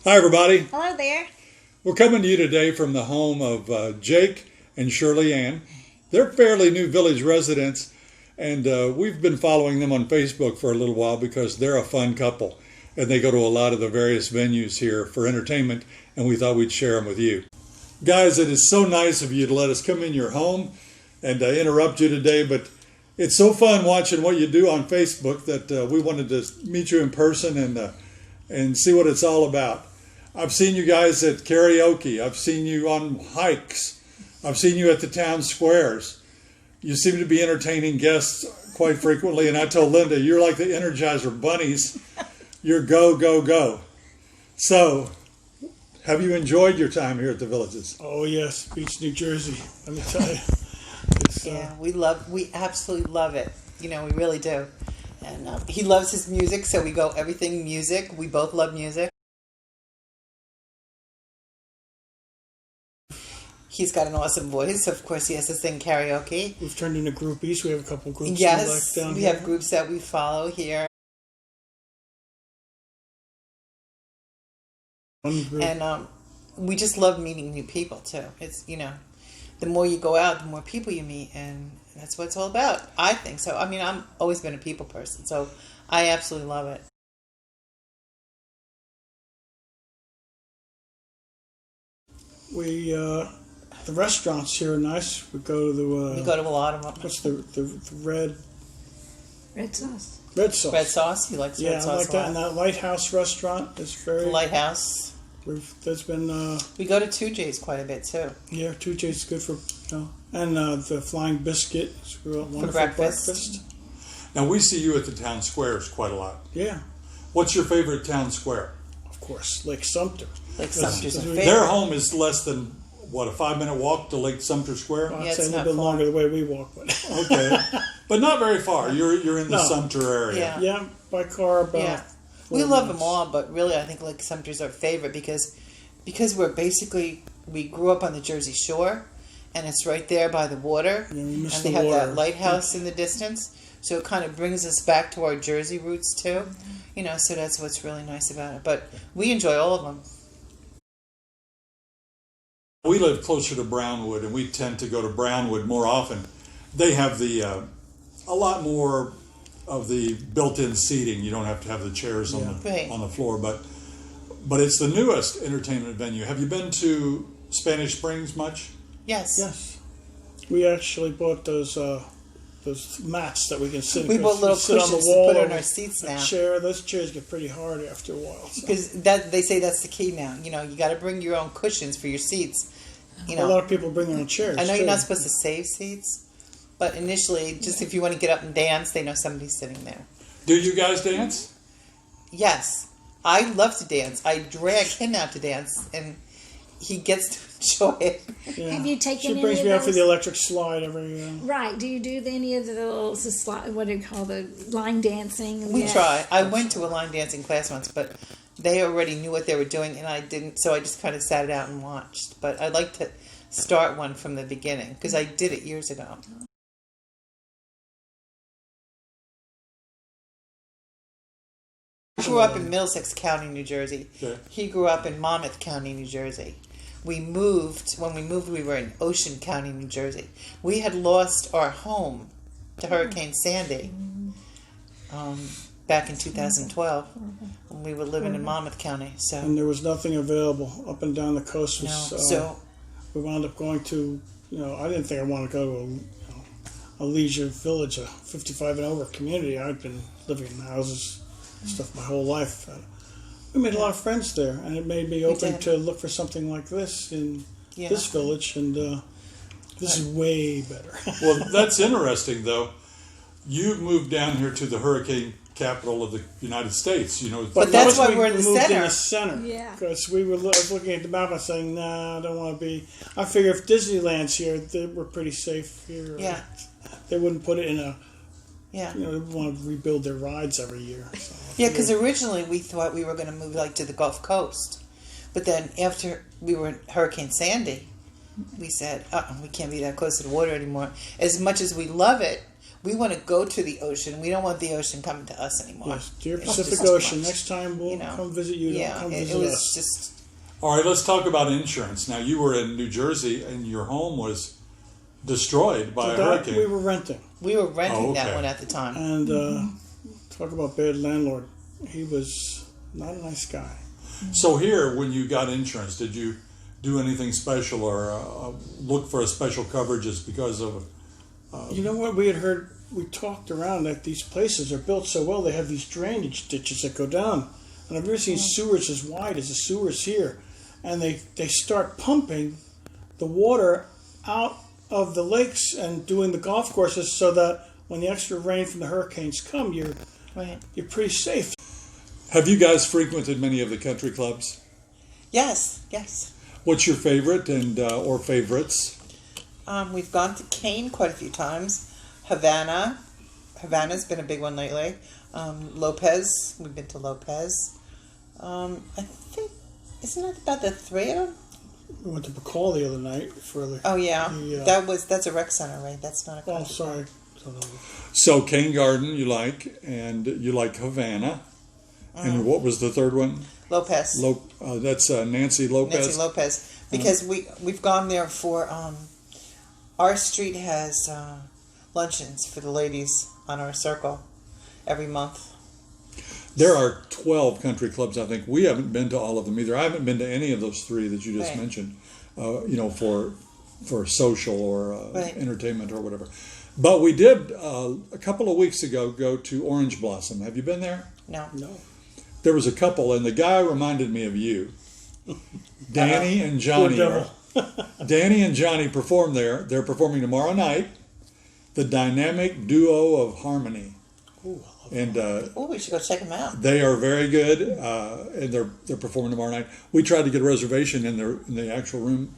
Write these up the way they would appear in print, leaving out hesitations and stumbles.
Hi, everybody. Hello there. We're coming to you today from the home of Jake and Shirley Ann. They're fairly new village residents, and we've been following them on Facebook for a little while because they're a fun couple, and they go to a lot of the various venues here for entertainment, and we thought we'd share them with you. Guys, it is so nice of you to let us come in your home and interrupt you today, but it's so fun watching what you do on Facebook that we wanted to meet you in person and see what it's all about. I've seen you guys at karaoke. I've seen you on hikes. I've seen you at the town squares. You seem to be entertaining guests quite frequently, and I told Linda, you're like the Energizer bunnies. You're go, go, go. So, have you enjoyed your time here at the Villages? Oh yes, Beach, New Jersey. Let me tell you. We absolutely love it. You know, we really do. And he loves his music, so we go everything music. We both love music. He's got an awesome voice. Of course, he has to sing karaoke. We've turned into groupies. We have a couple of groups. Yes, down we here. have groups that we follow here. And we just love meeting new people, too. It's, you know, the more you go out, the more people you meet, and that's what it's all about, I think. So, I mean, I've always been a people person, so I absolutely love it. The restaurants here are nice. We go to the. We go to a lot of them. What's the red? Red sauce. Red sauce. Red sauce. He likes red sauce. Yeah, I like that. And that Lighthouse restaurant is very. The Lighthouse. There's been. We go to 2J's quite a bit too. Yeah, 2J's is good for and the Flying Biscuit is real wonderful for breakfast. Now, we see you at the town squares quite a lot. Yeah. What's your favorite town square? Of course, Lake Sumter. Lake Sumter's our favorite. Their home is less than, what, a 5-minute walk to Lake Sumter Square? Well, I'd Yeah, say a it's little not bit far. longer the way we walk, but Okay. But not very far. You're in the No. Sumter area. Yeah. yeah, by car about. Yeah. 4 We love minutes. them all, but really I think Lake Sumter's our favorite because we grew up on the Jersey Shore, and it's right there by the water, Yeah, we miss and the they have water. that lighthouse in the distance, so it kind of brings us back to our Jersey roots too, you know. So that's what's really nice about it. But we enjoy all of them. We live closer to Brownwood, and we tend to go to Brownwood more often. They have a lot more of the built-in seating. You don't have to have the chairs on Right. the floor, but it's the newest entertainment venue. Have you been to Spanish Springs much? Yes. Yes, we actually bought those mats that we can sit. We bought little sit on the cushions to wall put on of our seats a now. Chair. Those chairs get pretty hard after a while. So. Because they say that's the key now. You know, you got to bring your own cushions for your seats. You know, A lot of people bring their own chairs. I know too. you're not supposed to save seats, but initially, just if you want to get up and dance, they know somebody's sitting there. Do you guys dance? Yes, I love to dance. I drag him out to dance, and he gets to enjoy it. Yeah. Have you taken She any brings of me out for those? the electric slide every year. Right. Do you do any of the little, what do you call the line dancing? We try. I went to a line dancing class once, but they already knew what they were doing, and I didn't, so I just kind of sat it out and watched. But I'd like to start one from the beginning, because I did it years ago. I grew up in Middlesex County, New Jersey. Okay. He grew up in Monmouth County, New Jersey. When we moved, we were in Ocean County, New Jersey. We had lost our home to Hurricane Sandy back in 2012 when we were living in Monmouth County. So And there was nothing available up and down the coast. Was, no, so we wound up going to, I didn't think I wanted to go to a leisure village, a 55 and over community. I'd been living in houses and stuff my whole life. We made a lot of friends there, and it made me open did. to look for something like this in Yeah. this village, and this is way better. Well, that's interesting, though. You moved down here to the hurricane capital of the United States. But that's why we we're in the moved center. in the center. Yeah. Because I was looking at the map and saying, nah, I don't want to be. I figure if Disneyland's here, we're pretty safe here. Yeah. They wouldn't put it in a. yeah. They want to rebuild their rides every year. So Yeah, because originally we thought we were going to move like to the Gulf Coast, but then after we were in Hurricane Sandy, we said, we can't be that close to the water anymore. As much as we love it, we want to go to the ocean. We don't want the ocean coming to us anymore. Yes, dear It's Pacific just too Ocean. much. Next time we'll come visit you. Yeah, Don't come it visit was us. just. All right, let's talk about insurance. Now, you were in New Jersey, and your home was destroyed by a hurricane. We were renting. We were renting that okay. one at the time. And talk about bad landlord. He was not a nice guy. So here, when you got insurance, did you do anything special or look for a special coverages because of? You know what? We had heard. We talked around that these places are built so well. They have these drainage ditches that go down, and I've never seen sewers as wide as the sewers here. And they start pumping the water out of the lakes and doing the golf courses so that when the extra rain from the hurricanes come, you're pretty safe. Have you guys frequented many of the country clubs? Yes. What's your favorite and or favorites? We've gone to Kane quite a few times. Havana's been a big one lately. Lopez, we've been to Lopez. I think, isn't that about the three of them? We went to Bacall the other night for the. Oh yeah, that's a rec center, right? That's not a. Oh, sorry. So Cane Garden you like, and you like Havana. And what was the third one? Lopez. That's Nancy Lopez. Nancy Lopez. Because we've gone there for our street has luncheons for the ladies on our circle every month. There are 12 country clubs, I think. We haven't been to all of them either. I haven't been to any of those three that you just mentioned, for social or entertainment or whatever. But we did, a couple of weeks ago, go to Orange Blossom. Have you been there? No. There was a couple, and the guy reminded me of you. Danny and Johnny. Danny and Johnny performed there. They're performing tomorrow night. The dynamic duo of harmony. Ooh, and we should go check them out. They are very good, and they're performing tomorrow night. We tried to get a reservation in the actual room,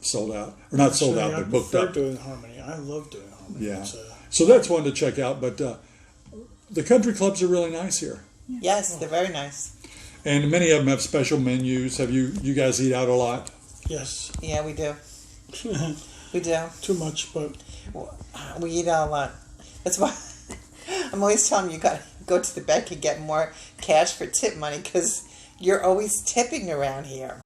sold out, or not sold out, but booked up. Doing harmony. I love doing harmony. Yeah, so that's one to check out. But the country clubs are really nice here. Yes, they're very nice. And many of them have special menus. Have you guys eat out a lot? Yes. Yeah, we do. We do. Too much, but we eat out a lot. That's why I'm always telling you got to go to the bank and get more cash for tip money because you're always tipping around here.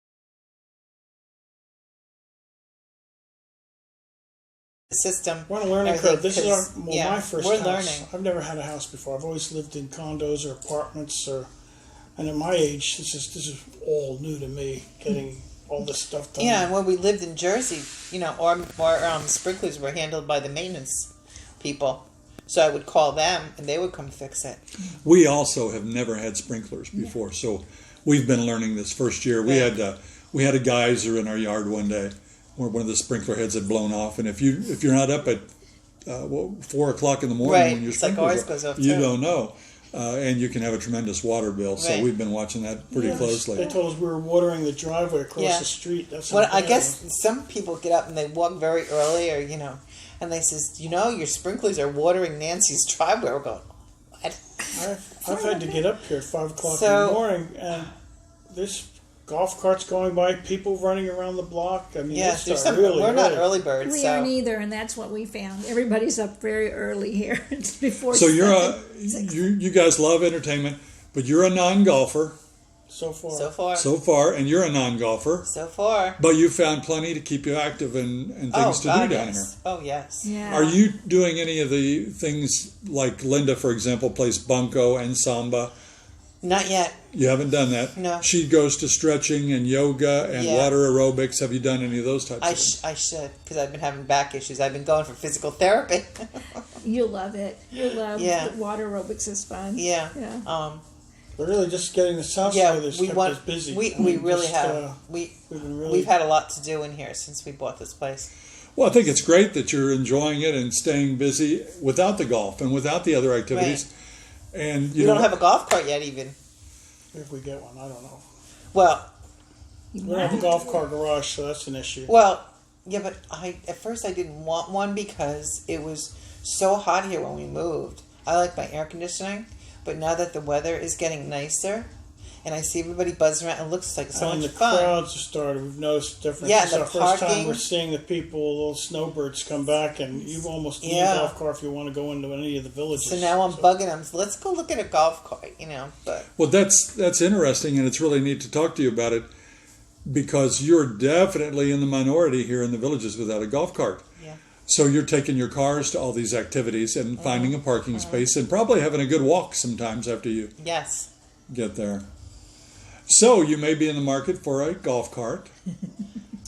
The system. We're on a learning curve. This is my first we're house. Learning. I've never had a house before. I've always lived in condos or apartments, and at my age, this is all new to me. Getting all this stuff done. Yeah, and when we lived in Jersey, our sprinklers were handled by the maintenance people. So I would call them, and they would come fix it. We also have never had sprinklers before, so we've been learning this first year. We had a geyser in our yard one day where one of the sprinkler heads had blown off, and if you're not up at 4 o'clock in the morning when your sprinklers goes off, you don't know, and you can have a tremendous water bill. So we've been watching that pretty closely. They told us we were watering the driveway across the street. That's I guess some people get up and they walk very early, or and they says, your sprinklers are watering Nancy's driveway. We're going, what? I've had to get up here at 5 o'clock in the morning, and there's golf carts going by, people running around the block. I mean, we're not early birds. We aren't either, and that's what we found. Everybody's up very early here. It's before. So you guys love entertainment, but you're a non-golfer. So far. So far, and you're a non-golfer. So far. But you found plenty to keep you active and things to do down here. Oh, yes. Yeah. Are you doing any of the things like Linda, for example, plays bunco and samba? Not yet. You haven't done that? No. She goes to stretching and yoga and water aerobics. Have you done any of those types of things? I should, because I've been having back issues. I've been going for physical therapy. You'll love it. You'll love water aerobics is fun. Yeah. We're really just getting the south side of this kept us busy. We really have. We've had a lot to do in here since we bought this place. Well, I think it's great that you're enjoying it and staying busy without the golf and without the other activities. Right. And you don't have a golf cart yet, even. If we get one, I don't know. Well, we don't have a golf cart garage, so that's an issue. Well, yeah, but at first I didn't want one because it was so hot here when we moved. I like my air conditioning, but now that the weather is getting nicer, and I see everybody buzzing around. It looks like so And much the fun. crowds have started. We've noticed a difference. Yeah, It's the our first time parking. we're seeing the people, little snowbirds come back, and you almost need Yeah. a golf cart if you want to go into any of the villages. So now I'm bugging them. So let's go look at a golf cart, But Well, that's interesting, and it's really neat to talk to you about it because you're definitely in the minority here in the villages without a golf cart. yeah, So you're taking your cars to all these activities and finding a parking space and probably having a good walk sometimes after you yes, get there. So you may be in the market for a golf cart.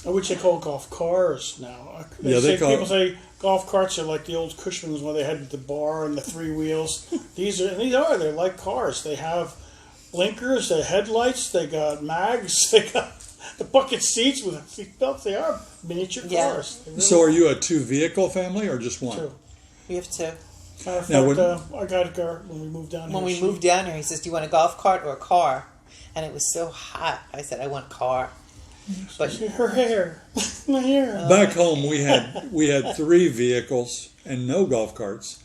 Which they call golf cars now. People say golf carts are like the old Cushmans where they had the bar and the three wheels. They're like cars. They have blinkers, they have headlights, they got mags, they got the bucket seats with seat belts. They are miniature Yeah. cars. They really So are you a two-vehicle family or just one? Two. we have to. Matter of Now, fact, I got a car when we moved down here. When we moved down here, he says, "Do you want a golf cart or a car?" And it was so hot. I said, "I want a car." But Her hair. My hair. Back home, we had 3 vehicles and no golf carts.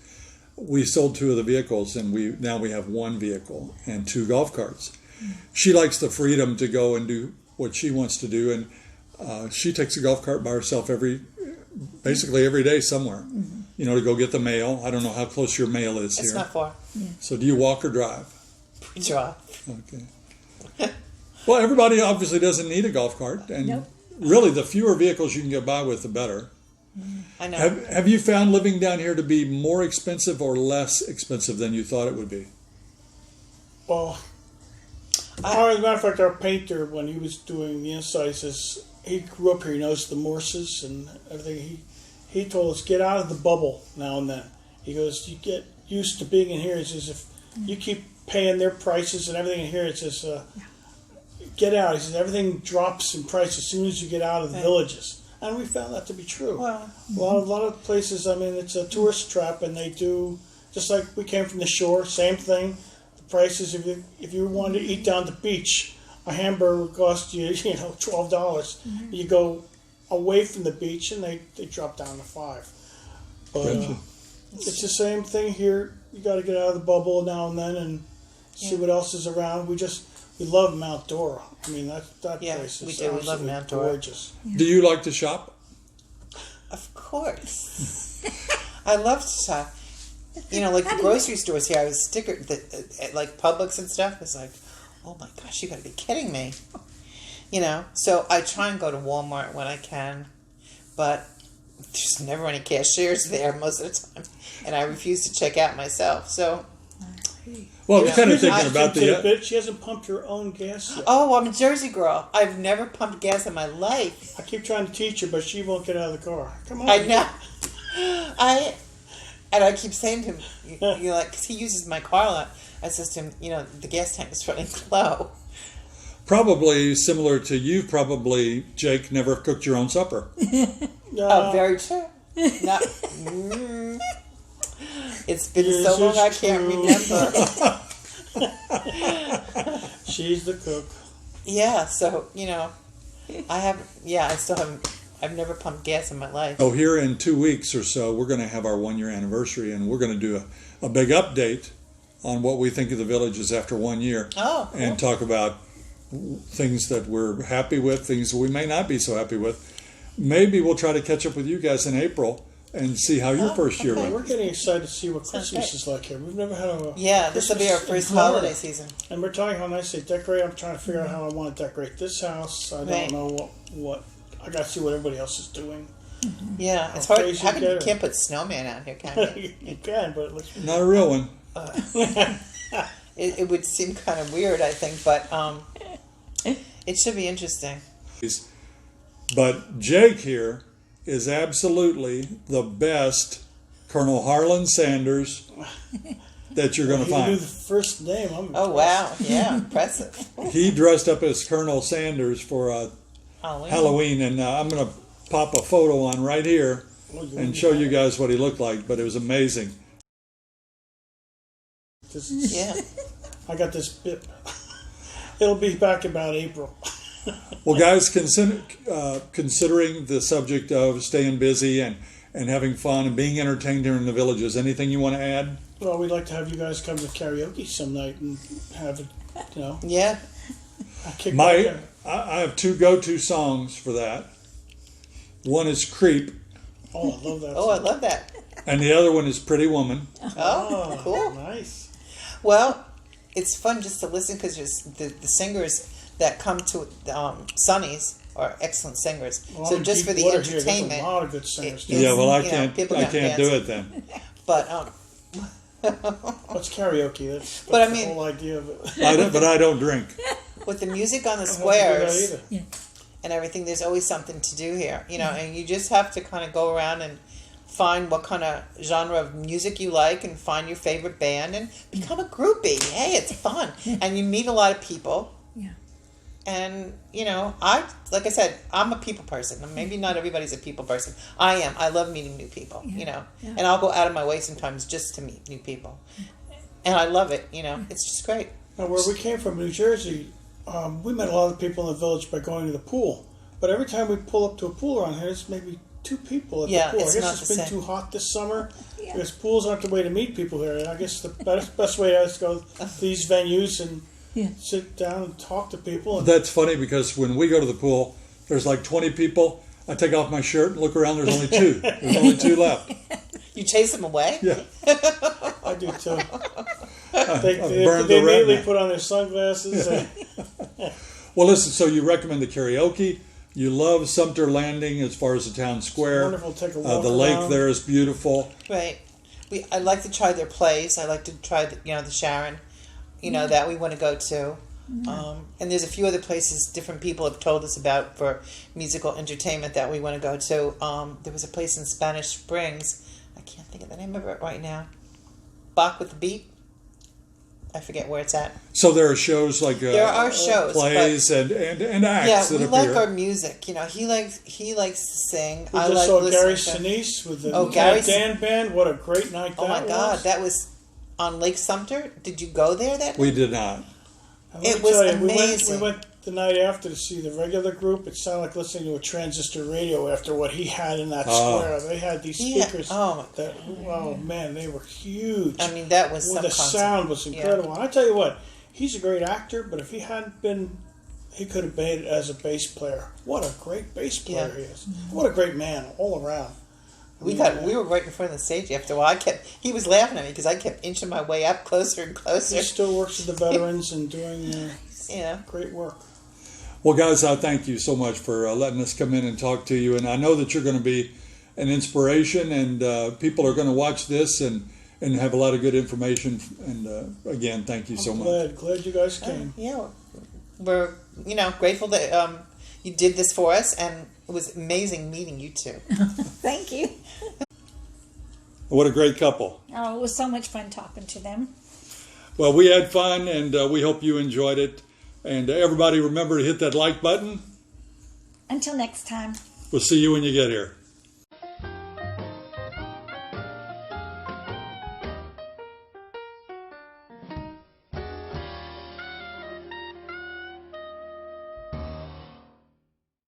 We sold 2 of the vehicles, and now we have 1 vehicle and 2 golf carts. She likes the freedom to go and do what she wants to do, and she takes a golf cart by herself basically every day somewhere. To go get the mail. I don't know how close your mail is it's here. not far. So do you walk or drive? We drive. Okay. Well, everybody obviously doesn't need a golf cart, and Nope. really, the fewer vehicles you can get by with, the better. I know. Have you found living down here to be more expensive or less expensive than you thought it would be? Well, as a matter of fact, our painter, when he was doing the inside, says he grew up here. He knows the Morses and everything. He told us, get out of the bubble now and then. He goes, you get used to being in here. He says, if you keep paying their prices and everything in here, it says, get out. He says, everything drops in price as soon as you get out of the villages. And we found that to be true. Well, A lot of places, it's a tourist trap, and they do, just like we came from the shore, same thing. The prices, if you wanted to eat down the beach, a hamburger would cost you, $12. Mm-hmm. You go away from the beach, and they drop down to $5. But Gotcha. it's the same thing here. You got to get out of the bubble now and then and see what else is around. We love Mount Dora. That Yeah, place we is do. We love absolutely Mount Dora. gorgeous. Do you like to shop? of course. I love to shop. Like the grocery stores here, I was at like Publix and stuff. It's like, oh my gosh, you got to be kidding me. So I try and go to Walmart when I can, but there's never any cashiers there most of the time, and I refuse to check out myself. So, Well, I'm kind of Here's thinking an about interesting tidbit. She hasn't pumped her own gas yet. oh, I'm a Jersey girl. I've never pumped gas in my life. I keep trying to teach her, but she won't get out of the car. Come on. I know. I keep saying to him, because he uses my car a lot. I says to him, the gas tank is running low. Probably similar to you, Jake, never cooked your own supper. Oh, very true. Not, it's been Yes, so long I it's can't true. remember. She's the cook. Yeah, so, I still haven't, I've never pumped gas in my life. Oh, here in 2 weeks or so, we're going to have our 1-year anniversary, and we're going to do a big update on what we think of the villages after 1 year. Oh, cool. And talk about things that we're happy with, things that we may not be so happy with. Maybe we'll try to catch up with you guys in April and see how your first year okay. went. We're getting excited to see what Sounds Christmas great. is like here. We've never had a Yeah, this will be our Christmas in first Florida. holiday season. And we're talking how nice they decorate. I'm trying to figure out how I want to decorate this house. I Right. don't know what I got to see what everybody else is doing. Yeah, it's How hard. crazy How come you get it? can't put snowman out here, can you? You can, but it looks Not a real one. It would seem kind of weird, I think, but it should be interesting. But Jake here is absolutely the best Colonel Harlan Sanders that you're going to He knew the find. first name. I'm Oh, wow. Yeah, impressive. He dressed up as Colonel Sanders for Halloween, and I'm going to pop a photo on right here and show you guys what he looked like, but it was amazing. This is, Yeah. I got this bit. It'll be back about April. Well, guys, considering the subject of staying busy and having fun and being entertained here in the villages, anything you want to add? Well, we'd like to have you guys come to karaoke some night and have it, Yeah. I kick back in. I have two go-to songs for that. One is "Creep," Oh, I love that. Oh, I love that. and the other one is "Pretty Woman." Oh, cool. Nice. Well, it's fun just to listen because the singers that come to Sonny's are excellent singers. Well, so I'm just for the Deepwater here. There's entertainment, a lot of good singers. It's- Yeah, well, I you know, can't people I got can't do dancing. it then. but What's karaoke? That's But I the mean- whole idea of it. But I don't drink. with the music on the I don't have to do that squares either. and everything, there's always something to do here, and you just have to kind of go around and find what kind of genre of music you like and find your favorite band and become a groupie. Hey, it's fun. And you meet a lot of people. Yeah. And, like I said, I'm a people person. Maybe not everybody's a people person. I am. I love meeting new people, Yeah. And I'll go out of my way sometimes just to meet new people. And I love it, It's just great. Now, where we came from, New Jersey, we met a lot of people in the village by going to the pool. But every time we pull up to a pool around here, there's maybe 2 people at Yeah, the pool. it's I guess not it's the been same. too hot this summer. Yeah. Because pools aren't the way to meet people here. And I guess the best way is to go to these venues and sit down and talk to people. And That's funny because when we go to the pool, there's like 20 people. I take off my shirt and look around. There's only 2. There's only 2 left. You chase them away? Yeah. I do too. They burned the immediately redneck. put on their sunglasses. And, Well, listen. So you recommend the karaoke? You love Sumter Landing as far as the town square. wonderful. Take a walk The lake around. there is beautiful. Right. I like to try their plays. I like to try the Sharon, that we want to go to. And there's a few other places different people have told us about for musical entertainment that we want to go to. There was a place in Spanish Springs. I can't think of the name of it right now. Bach with the Beat. I forget where it's at. So there are shows like There are shows, plays, and acts Yeah, that we appear. like our music. He likes to sing. we I just like saw listening Gary to. Sinise with the Gary Dan Band. What a great night that Oh my God, was. that was on Lake Sumter. Did you go there that We night? did not. And let It me was tell you, amazing. We went the night after to see the regular group. It sounded like listening to a transistor radio after what he had in that Oh. square. They had these Yeah. speakers Oh. that, oh man, they were huge. I mean, that was some the concert. sound was Yeah. incredible. And I tell you what, he's a great actor, but if he hadn't been, he could have made it as a bass player. What a great bass player he is. What a great man all around. We were right in front of the stage after a while. He was laughing at me because I kept inching my way up closer and closer. He still works with the veterans and doing great work. Well, guys, I thank you so much for letting us come in and talk to you. And I know that you're going to be an inspiration, and people are going to watch this and have a lot of good information. And again, thank you so much. Glad you guys came. Yeah, we're grateful that you did this for us, and it was amazing meeting you two. Thank you. What a great couple. Oh, it was so much fun talking to them. Well, we had fun, and we hope you enjoyed it. And everybody remember to hit that like button. Until next time. We'll see you when you get here.